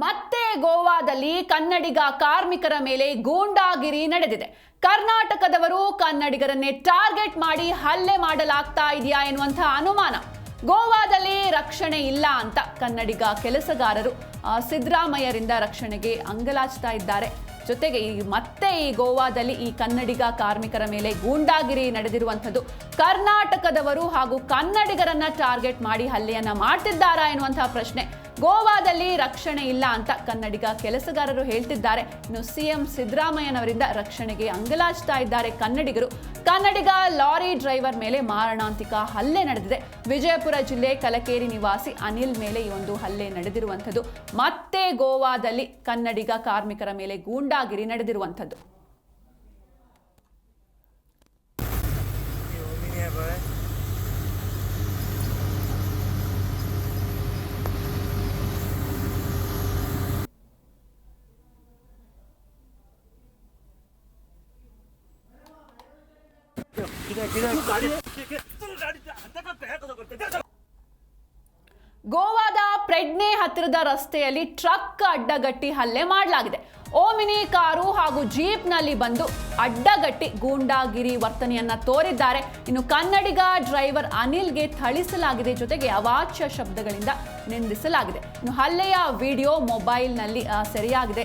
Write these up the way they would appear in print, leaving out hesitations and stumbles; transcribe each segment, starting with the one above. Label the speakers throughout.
Speaker 1: ಮತ್ತೆ ಗೋವಾದಲ್ಲಿ ಕನ್ನಡಿಗ ಕಾರ್ಮಿಕರ ಮೇಲೆ ಗೂಂಡಾಗಿರಿ ನಡೆದಿದೆ. ಕರ್ನಾಟಕದವರು ಕನ್ನಡಿಗರನ್ನೇ ಟಾರ್ಗೆಟ್ ಮಾಡಿ ಹಲ್ಲೆ ಮಾಡಲಾಗ್ತಾ ಇದೆಯಾ ಎನ್ನುವಂತಹ ಅನುಮಾನ. ಗೋವಾದಲ್ಲಿ ರಕ್ಷಣೆ ಇಲ್ಲ ಅಂತ ಕನ್ನಡಿಗ ಕೆಲಸಗಾರರು ಸಿದ್ದರಾಮಯ್ಯರಿಂದ ರಕ್ಷಣೆಗೆ ಅಂಗಲಾಚ್ತಾ ಇದ್ದಾರೆ. ಜೊತೆಗೆ ಮತ್ತೆ ಈ ಗೋವಾದಲ್ಲಿ ಈ ಕನ್ನಡಿಗ ಕಾರ್ಮಿಕರ ಮೇಲೆ ಗೂಂಡಾಗಿರಿ ನಡೆದಿರುವಂಥದ್ದು. ಕರ್ನಾಟಕದವರು ಹಾಗೂ ಕನ್ನಡಿಗರನ್ನ ಟಾರ್ಗೆಟ್ ಮಾಡಿ ಹಲ್ಲೆಯನ್ನ ಮಾಡ್ತಿದ್ದಾರಾ ಎನ್ನುವಂತಹ ಪ್ರಶ್ನೆ. ಗೋವಾದಲ್ಲಿ ರಕ್ಷಣೆ ಇಲ್ಲ ಅಂತ ಕನ್ನಡಿಗ ಕೆಲಸಗಾರರು ಹೇಳ್ತಿದ್ದಾರೆ. ಇನ್ನು ಸಿಎಂ ಸಿದ್ದರಾಮಯ್ಯನವರಿಂದ ರಕ್ಷಣೆಗೆ ಅಂಗಲಾಚ್ತಾ ಇದ್ದಾರೆ ಕನ್ನಡಿಗರು. ಕನ್ನಡಿಗ ಲಾರಿ ಡ್ರೈವರ್ ಮೇಲೆ ಮಾರಣಾಂತಿಕ ಹಲ್ಲೆ ನಡೆದಿದೆ. ವಿಜಯಪುರ ಜಿಲ್ಲೆ ಕಲಕೇರಿ ನಿವಾಸಿ ಅನಿಲ್ ಮೇಲೆ ಈ ಒಂದು ಹಲ್ಲೆ ನಡೆದಿರುವಂಥದ್ದು. ಮತ್ತೆ ಗೋವಾದಲ್ಲಿ ಕನ್ನಡಿಗ ಕಾರ್ಮಿಕರ ಮೇಲೆ ಗೂಂಡಾಗಿರಿ ನಡೆದಿರುವಂಥದ್ದು. ಗೋವಾದ ಪ್ರೆಡ್ನೆ ಹತ್ತಿರದ ರಸ್ತೆಯಲ್ಲಿ ಟ್ರಕ್ ಅಡ್ಡಗಟ್ಟಿ ಹಲ್ಲೆ ಮಾಡಲಾಗಿದೆ. ಓಮಿನಿ ಕಾರು ಹಾಗೂ ಜೀಪ್ನಲ್ಲಿ ಬಂದು ಅಡ್ಡಗಟ್ಟಿ ಗೂಂಡಾಗಿರಿ ವರ್ತನೆಯನ್ನ ತೋರಿದ್ದಾರೆ. ಇನ್ನು ಕನ್ನಡಿಗ ಡ್ರೈವರ್ ಅನಿಲ್ಗೆ ಥಳಿಸಲಾಗಿದೆ. ಜೊತೆಗೆ ಅವಾಚ್ಯ ಶಬ್ದಗಳಿಂದ ನಿಂದಿಸಲಾಗಿದೆ. ಇನ್ನು ಹಲ್ಲೆಯ ವಿಡಿಯೋ ಮೊಬೈಲ್ನಲ್ಲಿ ಸೆರೆಯಾಗಿದೆ.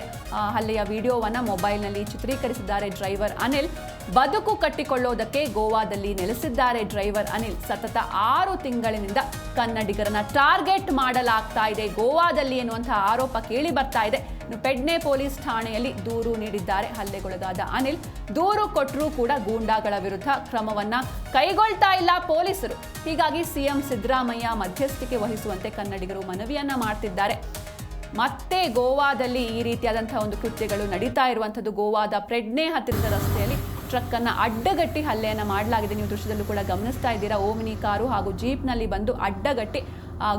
Speaker 1: ಹಲ್ಲೆಯ ವಿಡಿಯೋವನ್ನ ಮೊಬೈಲ್ನಲ್ಲಿ ಚಿತ್ರೀಕರಿಸಿದ್ದಾರೆ ಡ್ರೈವರ್ ಅನಿಲ್. ಬದುಕು ಕಟ್ಟಿಕೊಳ್ಳೋದಕ್ಕೆ ಗೋವಾದಲ್ಲಿ ನೆಲೆಸಿದ್ದಾರೆ ಡ್ರೈವರ್ ಅನಿಲ್. ಸತತ 6 ತಿಂಗಳಿನಿಂದ ಕನ್ನಡಿಗರನ್ನ ಟಾರ್ಗೆಟ್ ಮಾಡಲಾಗ್ತಾ ಇದೆ ಗೋವಾದಲ್ಲಿ ಎನ್ನುವಂತಹ ಆರೋಪ ಕೇಳಿ ಬರ್ತಾ ಇದೆ. ಇನ್ನು ಪೆಡ್ನೆ ಪೊಲೀಸ್ ಠಾಣೆಯಲ್ಲಿ ದೂರು ನೀಡಿದ್ದಾರೆ ಹಲ್ಲೆಗೊಳಗಾದ ಅನಿಲ್. ದೂರು ಕೊಟ್ಟರೂ ಕೂಡ ಗೂಂಡಾಗಳ ವಿರುದ್ಧ ಕ್ರಮವನ್ನ ಕೈಗೊಳ್ತಾ ಇಲ್ಲ ಪೊಲೀಸರು. ಹೀಗಾಗಿ ಸಿಎಂ ಸಿದ್ದರಾಮಯ್ಯ ಮಧ್ಯಸ್ಥಿಕೆ ವಹಿಸುವಂತೆ ಕನ್ನಡಿಗರು ಮನವಿಯನ್ನ ಮಾಡ್ತಿದ್ದಾರೆ. ಮತ್ತೆ ಗೋವಾದಲ್ಲಿ ಈ ರೀತಿಯಾದಂತಹ ಒಂದು ಕೃತ್ಯಗಳು ನಡೀತಾ ಇರುವಂಥದ್ದು. ಗೋವಾದ ಪ್ರೆಡ್ನೆ ಹತ್ತಿರದ ರಸ್ತೆಯಲ್ಲಿ ಟ್ರಕ್ ಅನ್ನ ಅಡ್ಡಗಟ್ಟಿ ಹಲ್ಲೆಯನ್ನ ಮಾಡಲಾಗಿದೆ. ನೀವು ದೃಶ್ಯದಲ್ಲೂ ಕೂಡ ಗಮನಿಸ್ತಾ ಇದ್ದೀರಾ. ಓಮಿನಿ ಕಾರು ಹಾಗೂ ಜೀಪ್ನಲ್ಲಿ ಬಂದು ಅಡ್ಡಗಟ್ಟಿ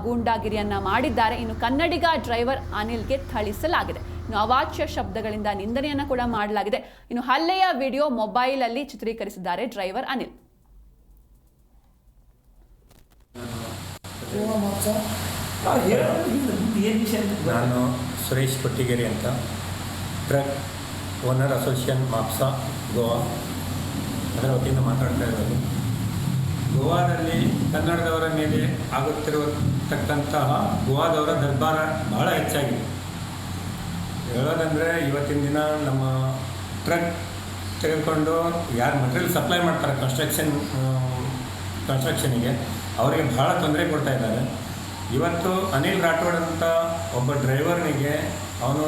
Speaker 1: ಗೂಂಡಾಗಿರಿಯನ್ನ ಮಾಡಿದ್ದಾರೆ. ಇನ್ನು ಕನ್ನಡಿಗ ಡ್ರೈವರ್ ಅನಿಲ್ಗೆ ಥಳಿಸಲಾಗಿದೆ. ಇನ್ನು ಅವಾಚ್ಯ ಶಬ್ದಗಳಿಂದ ನಿಂದನೆಯನ್ನ ಕೂಡ ಮಾಡಲಾಗಿದೆ. ಇನ್ನು ಹಲ್ಲೆಯ ವಿಡಿಯೋ ಮೊಬೈಲ್ ಅಲ್ಲಿ ಚಿತ್ರೀಕರಿಸಿದ್ದಾರೆ ಡ್ರೈವರ್ ಅನಿಲ್.
Speaker 2: ನಾನು ಸುರೇಶ್ ಕೊಟ್ಟಿಗೆರೆ ಅಂತ, truck owner association Mapusa Goa ಅದರ ವತಿಯಿಂದ ಮಾತಾಡ್ತಾ ಇರೋದು. ಗೋವಾದಲ್ಲಿ ಕನ್ನಡದವರ ಮೇಲೆ ಆಗುತ್ತಿರತಕ್ಕಂತಹ ಗೋವಾದವರ ದರ್ಬಾರ ಬಹಳ ಹೆಚ್ಚಾಗಿದೆ. ಹೇಳೋದಂದರೆ ಇವತ್ತಿನ ದಿನ ನಮ್ಮ ಟ್ರಕ್ ತೆಗೆದುಕೊಂಡು ಯಾರು ಮಟೀರಿಯಲ್ ಸಪ್ಲೈ ಮಾಡ್ತಾರೆ ಕನ್ಸ್ಟ್ರಕ್ಷನಿಗೆ ಅವರಿಗೆ ಬಹಳ ತೊಂದರೆ ಕೊಡ್ತಾ ಇದ್ದಾರೆ. ಇವತ್ತು ಅನಿಲ್ ರಾಠೋಡ್ ಅಂತ ಒಬ್ಬ ಡ್ರೈವರ್ನಿಗೆ ಅವನು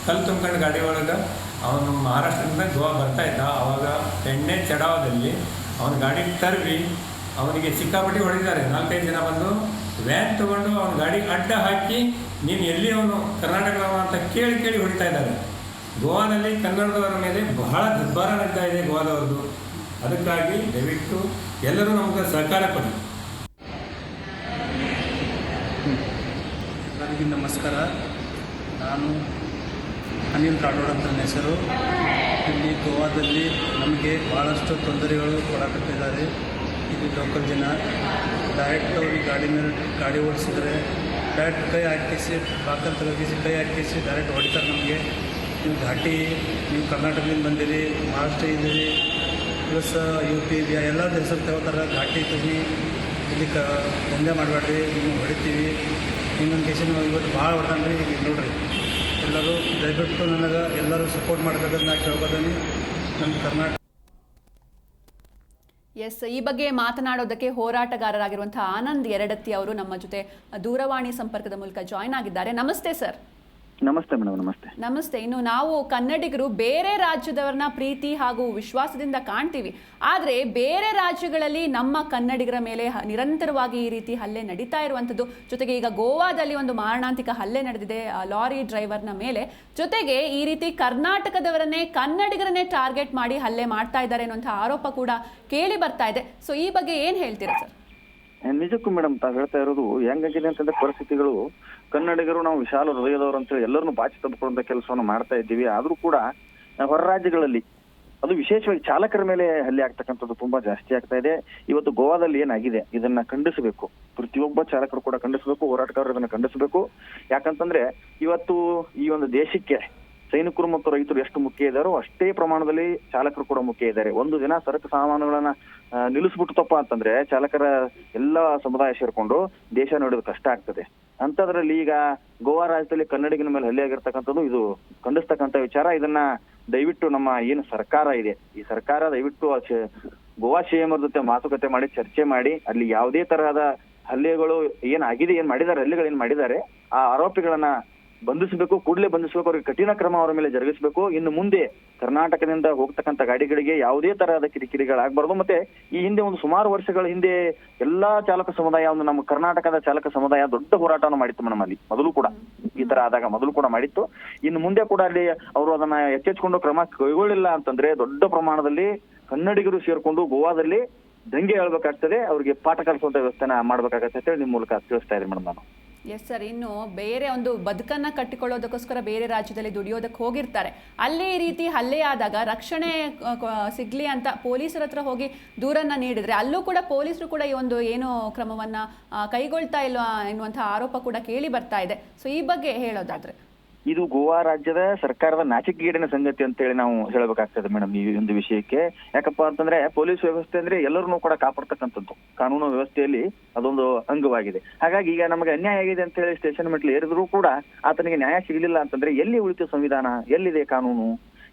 Speaker 2: ಕಲ್ಲು ತುಂಬ್ಕೊಂಡು ಗಾಡಿ ಒಳಗೆ ಅವನು ಮಹಾರಾಷ್ಟ್ರದಿಂದ ಗೋವಾ ಬರ್ತಾಯಿದ್ದ. ಆವಾಗ ಎಣ್ಣೆ ಚಡಾವದಲ್ಲಿ ಅವನ ಗಾಡಿ ತರ್ವಿ ಅವನಿಗೆ ಸಿಕ್ಕಾಪಟ್ಟಿ ಹೊಡೆದಿದ್ದಾರೆ. 4-5 ಜನ ಬಂದು ವ್ಯಾನ್ ತೊಗೊಂಡು ಅವನ ಗಾಡಿ ಅಡ್ಡ ಹಾಕಿ ನೀನು ಎಲ್ಲಿ ಅವನು ಕರ್ನಾಟಕದವ ಅಂತ ಕೇಳಿ ಹೊಡಿತಾ ಇದ್ದಾರೆ. ಗೋವಾದಲ್ಲಿ ಕನ್ನಡದವರ ಮೇಲೆ ಬಹಳ ದುರ್ಬಾರ ನಡೀತಾ ಇದೆ ಗೋವಾದವ್ರದ್ದು. ಅದಕ್ಕಾಗಿ ದಯವಿಟ್ಟು ಎಲ್ಲರೂ ನಮಗೆ ಸಹಕಾರ ಕೊಡಿ.
Speaker 3: ಎಲ್ಲರಿಗೂ ನಮಸ್ಕಾರ. ನಾನು ಅನಿಲ್ ರಾಠೋಡ್ ಅಂತ ನನ್ನ ಹೆಸರು. ಇಲ್ಲಿ ಗೋವಾದಲ್ಲಿ ನಮಗೆ ಭಾಳಷ್ಟು ತೊಂದರೆಗಳು ಕೊಡಕತ್ತಿದ್ದಾರೆ. ಇಲ್ಲಿ ಲೋಕಲ್ ಜನ ಡೈರೆಕ್ಟ್ ಅವ್ರಿಗೆ ಗಾಡಿ ಮೇಲೆ ಗಾಡಿ ಓಡಿಸಿದ್ರೆ ಡೈರೆಕ್ಟ್ ಕೈ ಹಾಕಿಸಿ ಬಾಕಲ್ ತಲಗಿಸಿ ಕೈ ಹಾಕಿಸಿ ಡೈರೆಕ್ಟ್ ಹೊಡಿತಾರೆ ನಮಗೆ. ನೀವು ಘಾಟಿ ನೀವು ಕರ್ನಾಟಕದಿಂದ ಬಂದಿರಿ, ಮಹಾರಾಷ್ಟ್ರ ಇದ್ದೀರಿ, ಪ್ಲಸ್ UP ಎಲ್ಲರದ್ದು ಹೆಸರು ತಗೋತಾರೆ. ಘಾಟಿ তুমি ಇಲ್ಲಿ ದಂಧೆ ಮಾಡಬೇಡ್ರಿ, ನೀವು ಹೊಡಿತೀವಿ. ಇನ್ನೊಂದು ಕೇಸಿನ ಇವತ್ತು ಭಾಳ ಹೊಡ್ತಾನ್ರಿ. ಈಗ ನೋಡ್ರಿ ಎಲ್ಲರೂ ದಯವಿಟ್ಟು ನನಗೆ ಎಲ್ಲರೂ ಸಪೋರ್ಟ್ ಮಾಡಬೇಕಂತ ನಾ ಕೇಳ್ಕೊತೀನಿ. ನಮ್ಮ ಕರ್ನಾಟಕ
Speaker 1: ಈ ಬಗ್ಗೆ ಮಾತನಾಡೋದಕ್ಕೆ ಹೋರಾಟಗಾರರಾಗಿರುವಂತಹ ಆನಂದ್ ಎರಡತ್ತಿ ಅವರು ನಮ್ಮ ಜೊತೆ ದೂರವಾಣಿ ಸಂಪರ್ಕದ ಮೂಲಕ ಜಾಯ್ನ್ ಆಗಿದ್ದಾರೆ. ನಮಸ್ತೆ ಸರ್.
Speaker 4: ನಮಸ್ತೆ ಮೇಡಮ್. ನಮಸ್ತೆ.
Speaker 1: ಇನ್ನು ನಾವು ಕನ್ನಡಿಗರು ಬೇರೆ ರಾಜ್ಯದವರನ್ನ ಪ್ರೀತಿ ಹಾಗೂ ವಿಶ್ವಾಸದಿಂದ ಕಾಣ್ತೀವಿ. ಆದರೆ ಬೇರೆ ರಾಜ್ಯಗಳಲ್ಲಿ ನಮ್ಮ ಕನ್ನಡಿಗರ ಮೇಲೆ ನಿರಂತರವಾಗಿ ಈ ರೀತಿ ಹಲ್ಲೆ ನಡೀತಾ ಇರುವಂಥದ್ದು. ಜೊತೆಗೆ ಈಗ ಗೋವಾದಲ್ಲಿ ಒಂದು ಮಾರಣಾಂತಿಕ ಹಲ್ಲೆ ನಡೆದಿದೆ ಲಾರಿ ಡ್ರೈವರ್ನ ಮೇಲೆ. ಜೊತೆಗೆ ಈ ರೀತಿ ಕರ್ನಾಟಕದವರನ್ನೇ ಕನ್ನಡಿಗರನ್ನೇ ಟಾರ್ಗೆಟ್ ಮಾಡಿ ಹಲ್ಲೆ ಮಾಡ್ತಾ ಇದ್ದಾರೆ ಅನ್ನುವಂಥ ಆರೋಪ ಕೂಡ ಕೇಳಿ ಬರ್ತಾ ಇದೆ. ಸೊ ಈ ಬಗ್ಗೆ ಏನು ಹೇಳ್ತೀರಾ ಸರ್?
Speaker 4: ನಿಜಕ್ಕೂ ಮೇಡಮ್, ತಾವು ಹೇಳ್ತಾ ಇರೋದು ಹೆಂಗಾಗಿದೆ ಅಂತಂದ್ರೆ ಪರಿಸ್ಥಿತಿಗಳು ಕನ್ನಡಿಗರು ನಾವು ವಿಶಾಲ ಹೃದಯದವರು ಅಂತೇಳಿ ಎಲ್ಲರನ್ನು ಬಾಚಿ ತಬ್ಬಿಕೊಳ್ಳುವಂತ ಕೆಲಸವನ್ನು ಮಾಡ್ತಾ ಇದ್ದೀವಿ. ಆದ್ರೂ ಕೂಡ ಹೊರ ರಾಜ್ಯಗಳಲ್ಲಿ ಅದು ವಿಶೇಷವಾಗಿ ಚಾಲಕರ ಮೇಲೆ ಹಲ್ಲೆ ಆಗ್ತಕ್ಕಂಥದ್ದು ತುಂಬಾ ಜಾಸ್ತಿ ಆಗ್ತಾ ಇದೆ. ಇವತ್ತು ಗೋವಾದಲ್ಲಿ ಏನಾಗಿದೆ ಇದನ್ನ ಖಂಡಿಸಬೇಕು, ಪ್ರತಿಯೊಬ್ಬ ಚಾಲಕರು ಕೂಡ ಖಂಡಿಸಬೇಕು, ಹೋರಾಟಗಾರರು ಇದನ್ನ ಖಂಡಿಸಬೇಕು. ಯಾಕಂತಂದ್ರೆ ಇವತ್ತು ಈ ಒಂದು ದೇಶಕ್ಕೆ ಸೈನಿಕರು ಮತ್ತು ರೈತರು ಎಷ್ಟು ಮುಖ್ಯ ಇದ್ದಾರೋ ಅಷ್ಟೇ ಪ್ರಮಾಣದಲ್ಲಿ ಚಾಲಕರು ಕೂಡ ಮುಖ್ಯ ಇದ್ದಾರೆ. ಒಂದು ದಿನ ಸರಕು ಸಾಮಾನುಗಳನ್ನ ನಿಲ್ಲಿಸ್ಬಿಟ್ಟಪ್ಪ ಅಂತಂದ್ರೆ ಚಾಲಕರ ಎಲ್ಲ ಸಮುದಾಯ ಸೇರ್ಕೊಂಡು ದೇಶ ನೋಡೋದು ಕಷ್ಟ ಆಗ್ತದೆ. ಅಂತದ್ರಲ್ಲಿ ಈಗ ಗೋವಾ ರಾಜ್ಯದಲ್ಲಿ ಕನ್ನಡಿಗನ ಮೇಲೆ ಹಲ್ಲೆ ಆಗಿರ್ತಕ್ಕಂಥದ್ದು ಇದು ಖಂಡಿಸ್ತಕ್ಕಂಥ ವಿಚಾರ. ಇದನ್ನ ದಯವಿಟ್ಟು ನಮ್ಮ ಏನು ಸರ್ಕಾರ ಇದೆ, ಈ ಸರ್ಕಾರ ದಯವಿಟ್ಟು ಗೋವಾ ಸಿಎಂ ಅವ್ರ ಜೊತೆ ಮಾತುಕತೆ ಮಾಡಿ ಚರ್ಚೆ ಮಾಡಿ ಅಲ್ಲಿ ಯಾವುದೇ ತರಹದ ಹಲ್ಲೆಗಳು ಏನಾಗಿದೆ, ಹಲ್ಲೆಗಳು ಏನ್ ಮಾಡಿದ್ದಾರೆ ಆ ಆರೋಪಿಗಳನ್ನ ಬಂಧಿಸಬೇಕು, ಕೂಡಲೇ ಬಂಧಿಸಬೇಕು, ಅವ್ರಿಗೆ ಕಠಿಣ ಕ್ರಮ ಅವರ ಮೇಲೆ ಜರುಗಿಸಬೇಕು. ಇನ್ನು ಮುಂದೆ ಕರ್ನಾಟಕದಿಂದ ಹೋಗ್ತಕ್ಕಂಥ ಗಾಡಿಗಳಿಗೆ ಯಾವುದೇ ತರಹದ ಕಿರಿಕಿರಿಗಳಾಗಬಾರ್ದು. ಮತ್ತೆ ಈ ಹಿಂದೆ ಒಂದು ಸುಮಾರು ವರ್ಷಗಳ ಹಿಂದೆ ಎಲ್ಲಾ ಚಾಲಕ ಸಮುದಾಯ, ಒಂದು ನಮ್ಮ ಕರ್ನಾಟಕದ ಚಾಲಕ ಸಮುದಾಯ ದೊಡ್ಡ ಹೋರಾಟವನ್ನು ಮಾಡಿತ್ತು ನಮ್ಮಲ್ಲಿ, ಮೊದಲು ಕೂಡ ಈ ತರ ಆದಾಗ ಮೊದಲು ಕೂಡ ಮಾಡಿತ್ತು. ಇನ್ನು ಮುಂದೆ ಕೂಡ ಅಲ್ಲಿ ಅವರು ಅದನ್ನ ಎಚ್ಚೆತ್ಕೊಂಡು ಕ್ರಮ ಕೈಗೊಳ್ಳಿಲ್ಲ ಅಂತಂದ್ರೆ ದೊಡ್ಡ ಪ್ರಮಾಣದಲ್ಲಿ ಕನ್ನಡಿಗರು ಸೇರ್ಕೊಂಡು ಗೋವಾದಲ್ಲಿ ದಂಗೆ ಹೇಳ್ಬೇಕಾಗ್ತದೆ, ಅವ್ರಿಗೆ ಪಾಠ ಕಲಿಸುವಂತ ವ್ಯವಸ್ಥೆನ ಮಾಡ್ಬೇಕಾಗತ್ತೆ ಅಂತ ಹೇಳಿ ನಿಮ್ಮ ಮೂಲಕ ತಿಳಿಸ್ತಾ ಇದ್ದೀನಿ ಮೇಡಮ್ ನಾನು.
Speaker 1: ಎಸ್ ಸರ್, ಇನ್ನು ಬೇರೆ ಒಂದು ಬದುಕನ್ನು ಕಟ್ಟಿಕೊಳ್ಳೋದಕ್ಕೋಸ್ಕರ ಬೇರೆ ರಾಜ್ಯದಲ್ಲಿ ದುಡಿಯೋದಕ್ಕೆ ಹೋಗಿರ್ತಾರೆ, ಅಲ್ಲೇ ಈ ರೀತಿ ಹಲ್ಲೆ ಆದಾಗ ರಕ್ಷಣೆ ಸಿಗಲಿ ಅಂತ ಪೊಲೀಸರ ಹತ್ರ ಹೋಗಿ ದೂರನ್ನು ನೀಡಿದರೆ ಅಲ್ಲೂ ಕೂಡ ಪೊಲೀಸರು ಕೂಡ ಈ ಒಂದು ಏನು ಕ್ರಮವನ್ನು ಕೈಗೊಳ್ತಾ ಇಲ್ವಾ ಎನ್ನುವಂಥ ಆರೋಪ ಕೂಡ ಕೇಳಿ ಬರ್ತಾ ಇದೆ. ಸೊ ಈ ಬಗ್ಗೆ ಹೇಳೋದಾದ್ರೆ
Speaker 4: ಇದು ಗೋವಾ ರಾಜ್ಯದ ಸರ್ಕಾರದ ನಾಚಿಕೆಗೇಡಿನ ಸಂಗತಿ ಅಂತ ಹೇಳಿ ನಾವು ಹೇಳಬೇಕಾಗ್ತದೆ ಮೇಡಮ್ ಈ ಒಂದು ವಿಷಯಕ್ಕೆ. ಯಾಕಪ್ಪ ಅಂತಂದ್ರೆ ಪೊಲೀಸ್ ವ್ಯವಸ್ಥೆ ಅಂದ್ರೆ ಎಲ್ಲರನ್ನೂ ಕೂಡ ಕಾಪಾಡ್ತಕ್ಕಂಥದ್ದು, ಕಾನೂನು ವ್ಯವಸ್ಥೆಯಲ್ಲಿ ಅದೊಂದು ಅಂಗವಾಗಿದೆ. ಹಾಗಾಗಿ ಈಗ ನಮಗೆ ಅನ್ಯಾಯ ಆಗಿದೆ ಅಂತ ಹೇಳಿ ಸ್ಟೇಷನ್ ಮೆಟ್ಲು ಏರಿದ್ರು ಕೂಡ ಆತನಿಗೆ ನ್ಯಾಯ ಸಿಗಲಿಲ್ಲ ಅಂತಂದ್ರೆ ಎಲ್ಲಿ ಉಳಿತು ಸಂವಿಧಾನ, ಎಲ್ಲಿದೆ ಕಾನೂನು?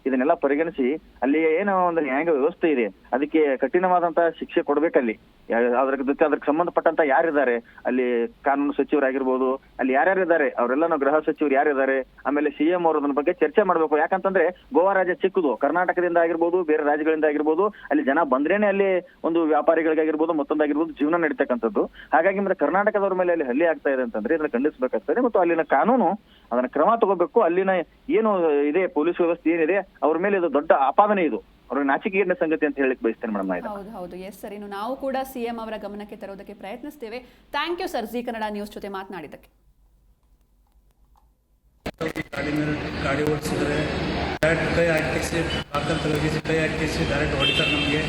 Speaker 4: ಇದನ್ನೆಲ್ಲ ಪರಿಗಣಿಸಿ ಅಲ್ಲಿ ಏನೋ ಒಂದು ನ್ಯಾಯಾಂಗ ವ್ಯವಸ್ಥೆ ಇದೆ, ಅದಕ್ಕೆ ಕಠಿಣವಾದಂತಹ ಶಿಕ್ಷೆ ಕೊಡ್ಬೇಕಲ್ಲಿ. ಅದಕ್ಕೆ ಸಂಬಂಧಪಟ್ಟಂತ ಯಾರಿದ್ದಾರೆ ಅಲ್ಲಿ, ಕಾನೂನು ಸಚಿವರಾಗಿರ್ಬೋದು, ಅಲ್ಲಿ ಯಾರ್ಯಾರಿದ್ದಾರೆ ಅವರೆಲ್ಲ ಗೃಹ ಸಚಿವರು ಯಾರಿದ್ದಾರೆ, ಆಮೇಲೆ ಸಿಎಂ ಅವರು ಅದನ್ನ ಬಗ್ಗೆ ಚರ್ಚೆ ಮಾಡ್ಬೇಕು. ಯಾಕಂತಂದ್ರೆ ಗೋವಾ ರಾಜ್ಯ ಚಿಕ್ಕದು, ಕರ್ನಾಟಕದಿಂದ ಆಗಿರ್ಬೋದು ಬೇರೆ ರಾಜ್ಯಗಳಿಂದ ಆಗಿರ್ಬೋದು ಅಲ್ಲಿ ಜನ ಬಂದ್ರೇನೆ ಅಲ್ಲಿ ಒಂದು ವ್ಯಾಪಾರಿಗಳಿಗಾಗಿರ್ಬೋದು ಮತ್ತೊಂದಾಗಿರ್ಬೋದು ಜೀವನ ನಡೀತಕ್ಕಂಥದ್ದು. ಹಾಗಾಗಿ ಮತ್ತೆ ಕರ್ನಾಟಕದವ್ರ ಮೇಲೆ ಅಲ್ಲಿ ಹಲ್ಲೆ ಆಗ್ತಾ ಇದೆ ಅಂತಂದ್ರೆ ಇದನ್ನ ಖಂಡಿಸಬೇಕಾಗ್ತದೆ ಮತ್ತು ಅಲ್ಲಿನ ಕಾನೂನು ಅದನ್ನ ಕ್ರಮ ತಗೋಬೇಕು. ಅಲ್ಲಿನ ಏನು ಇದೆ ಪೊಲೀಸ್ ವ್ಯವಸ್ಥೆ ಏನಿದೆ ಅವ್ರ ಮೇಲೆ ಇದು ದೊಡ್ಡ ಆಪಾದನೆ, ಇದು ಅವ್ರಿಗೆ ನಾಚಿಕೆಗೇಡಿನ ಸಂಗತಿ ಅಂತ ಹೇಳಿಕ್ ಬಯಸ್ತೇನೆ ಮೇಡಮ್.
Speaker 1: ಹೌದು ಎಸ್ ಸರ್, ಇನ್ನು ನಾವು ಕೂಡ ಸಿಎಂ ಅವರ ಗಮನಕ್ಕೆ ತರೋದಕ್ಕೆ ಪ್ರಯತ್ನಿಸ್ತೇವೆ. Thank you sir, Zee Kannada news ಜೊತೆ ಮಾತನಾಡಿದ್ದಕ್ಕೆ.
Speaker 3: ಗಾಡಿ ಮೇಲೆ ಗಾಡಿ ಓಡಿಸಿದ್ರೆ ಡೈರೆಕ್ಟ್ ಕೈ ಹಾಕಿಸಿ ಪಾಕಲ್ ತಲಗಿಸಿ ಕೈ ಹಾಕಿಸಿ ಡೈರೆಕ್ಟ್ ಹೊಡಿತಾರೆ ನಮಗೆ.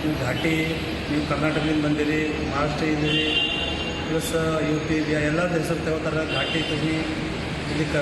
Speaker 3: ನೀವು ಘಾಟಿ, ನೀವು ಕರ್ನಾಟಕದಿಂದ ಬಂದಿರಿ, ಮಹಾರಾಷ್ಟ್ರ ಇದ್ದೀರಿ, ಪ್ಲಸ್ UP ಬಿಹಾರ್ ಎಲ್ಲರ ಹೆಸರು ತಗೋತಾರೆ. ಘಾಟಿ ತೆಗಿ ಇದಕ್ಕೆ